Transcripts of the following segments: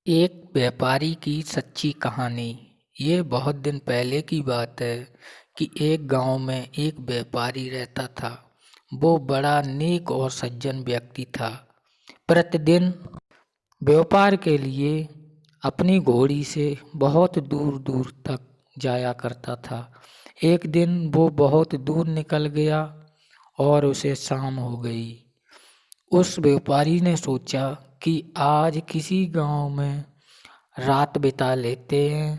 एक व्यापारी की सच्ची कहानी। ये बहुत दिन पहले की बात है कि एक गांव में एक व्यापारी रहता था। वो बड़ा नेक और सज्जन व्यक्ति था। प्रतिदिन व्यापार के लिए अपनी घोड़ी से बहुत दूर दूर तक जाया करता था। एक दिन वो बहुत दूर निकल गया और उसे शाम हो गई। उस व्यापारी ने सोचा कि आज किसी गांव में रात बिता लेते हैं।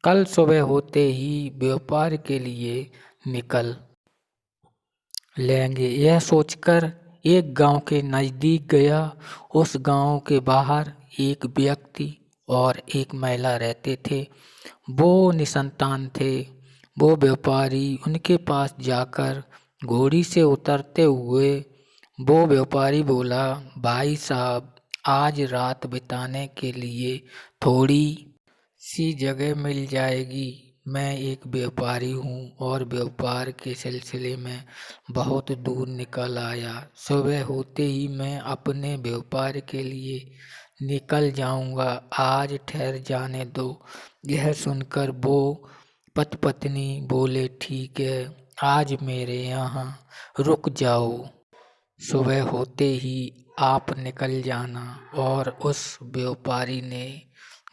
कल सुबह होते ही व्यापार के लिए निकल लेंगे। यह सोचकर एक गांव के नजदीक गया। उस गांव के बाहर एक व्यक्ति और एक महिला रहते थे। वो निसंतान थे। वो व्यापारी उनके पास जाकर घोड़ी से उतरते हुए वो व्यापारी बोला, भाई साहब, आज रात बिताने के लिए थोड़ी सी जगह मिल जाएगी। मैं एक व्यापारी हूँ और व्यापार के सिलसिले में बहुत दूर निकल आया। सुबह होते ही मैं अपने व्यापार के लिए निकल जाऊंगा। आज ठहर जाने दो। यह सुनकर वो पति पत्नी बोले, ठीक है, आज मेरे यहाँ रुक जाओ। सुबह होते ही आप निकल जाना। और उस व्यापारी ने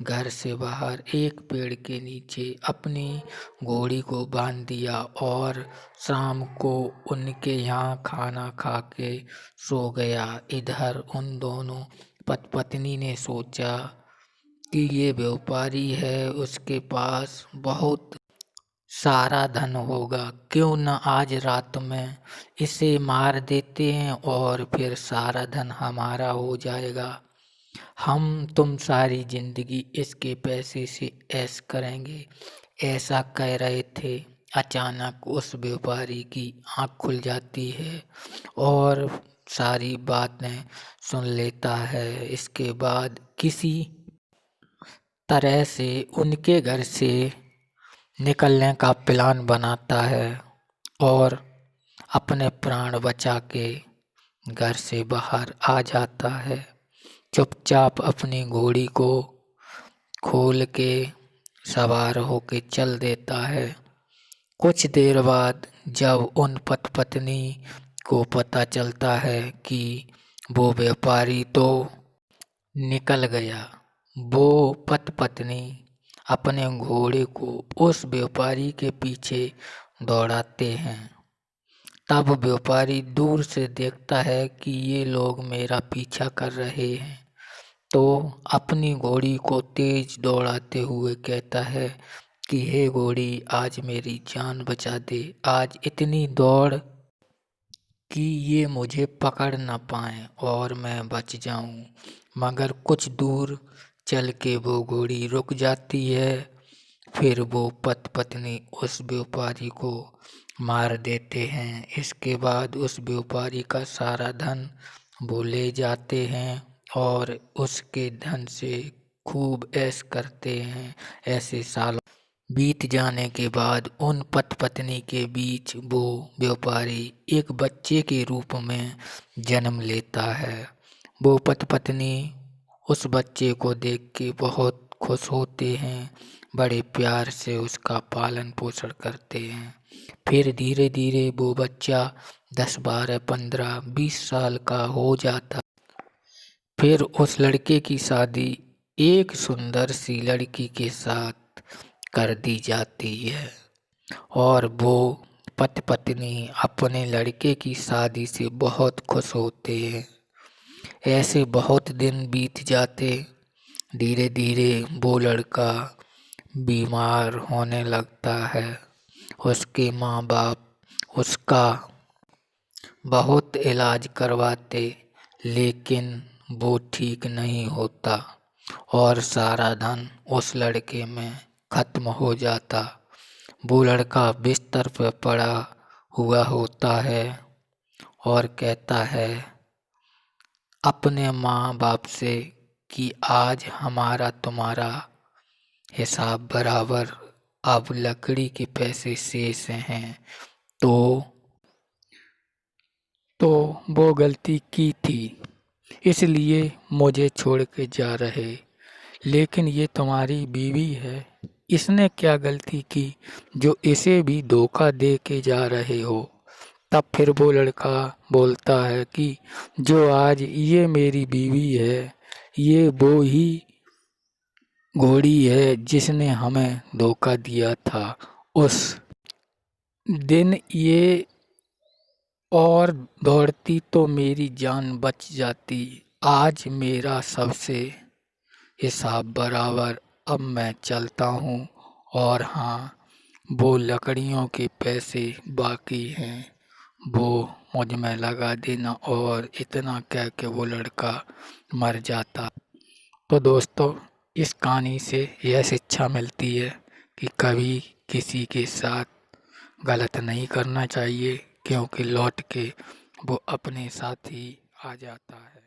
घर से बाहर एक पेड़ के नीचे अपनी घोड़ी को बांध दिया और शाम को उनके यहाँ खाना खा के सो गया। इधर उन दोनों पति पत्नी ने सोचा कि ये व्यापारी है, उसके पास बहुत सारा धन होगा, क्यों न आज रात में इसे मार देते हैं और फिर सारा धन हमारा हो जाएगा। हम तुम सारी जिंदगी इसके पैसे से ऐश करेंगे। ऐसा कह रहे थे। अचानक उस व्यापारी की आंख खुल जाती है और सारी बातें सुन लेता है। इसके बाद किसी तरह से उनके घर से निकलने का प्लान बनाता है और अपने प्राण बचा के घर से बाहर आ जाता है। चुपचाप अपनी घोड़ी को खोल के सवार होके चल देता है। कुछ देर बाद जब उन पति पत्नी को पता चलता है कि वो व्यापारी तो निकल गया, वो पति पत्नी अपने घोड़े को उस व्यापारी के पीछे दौड़ाते हैं। तब व्यापारी दूर से देखता है कि ये लोग मेरा पीछा कर रहे हैं, तो अपनी घोड़ी को तेज दौड़ाते हुए कहता है कि हे घोड़ी, आज मेरी जान बचा दे। आज इतनी दौड़ कि ये मुझे पकड़ न पाएं और मैं बच जाऊं। मगर कुछ दूर चल के वो घोड़ी रुक जाती है। फिर वो पति पत्नी उस व्यापारी को मार देते हैं। इसके बाद उस व्यापारी का सारा धन वो ले जाते हैं और उसके धन से खूब ऐश करते हैं। ऐसे सालों बीत जाने के बाद उन पति पत्नी के बीच वो व्यापारी एक बच्चे के रूप में जन्म लेता है। वो पति पत्नी उस बच्चे को देख के बहुत खुश होते हैं, बड़े प्यार से उसका पालन पोषण करते हैं। फिर धीरे धीरे वो बच्चा 10, 12, 15, 20 साल का हो जाता। फिर उस लड़के की शादी एक सुंदर सी लड़की के साथ कर दी जाती है और वो पति पत्नी अपने लड़के की शादी से बहुत खुश होते हैं। ऐसे बहुत दिन बीत जाते। धीरे धीरे वो लड़का बीमार होने लगता है। उसके माँ बाप उसका बहुत इलाज करवाते, लेकिन वो ठीक नहीं होता और सारा धन उस लड़के में खत्म हो जाता। वो लड़का बिस्तर पर पड़ा हुआ होता है और कहता है अपने माँ बाप से कि आज हमारा तुम्हारा हिसाब बराबर, अब लकड़ी के पैसे शेष हैं। तो तो वो गलती की थी, इसलिए मुझे छोड़ के जा रहे। लेकिन ये तुम्हारी बीवी है, इसने क्या गलती की जो इसे भी धोखा दे के जा रहे हो। तब फिर वो लड़का बोलता है कि जो आज ये मेरी बीवी है, ये वो ही घोड़ी है जिसने हमें धोखा दिया था उस दिन ये, और दौड़ती तो मेरी जान बच जाती। आज मेरा सबसे हिसाब बराबर, अब मैं चलता हूँ। और हाँ, वो लकड़ियों के पैसे बाकी हैं, वो मुझ में लगा देना। और इतना कह के वो लड़का मर जाता। तो दोस्तों, इस कहानी से यह शिक्षा मिलती है कि कभी किसी के साथ गलत नहीं करना चाहिए, क्योंकि लौट के वो अपने साथ ही आ जाता है।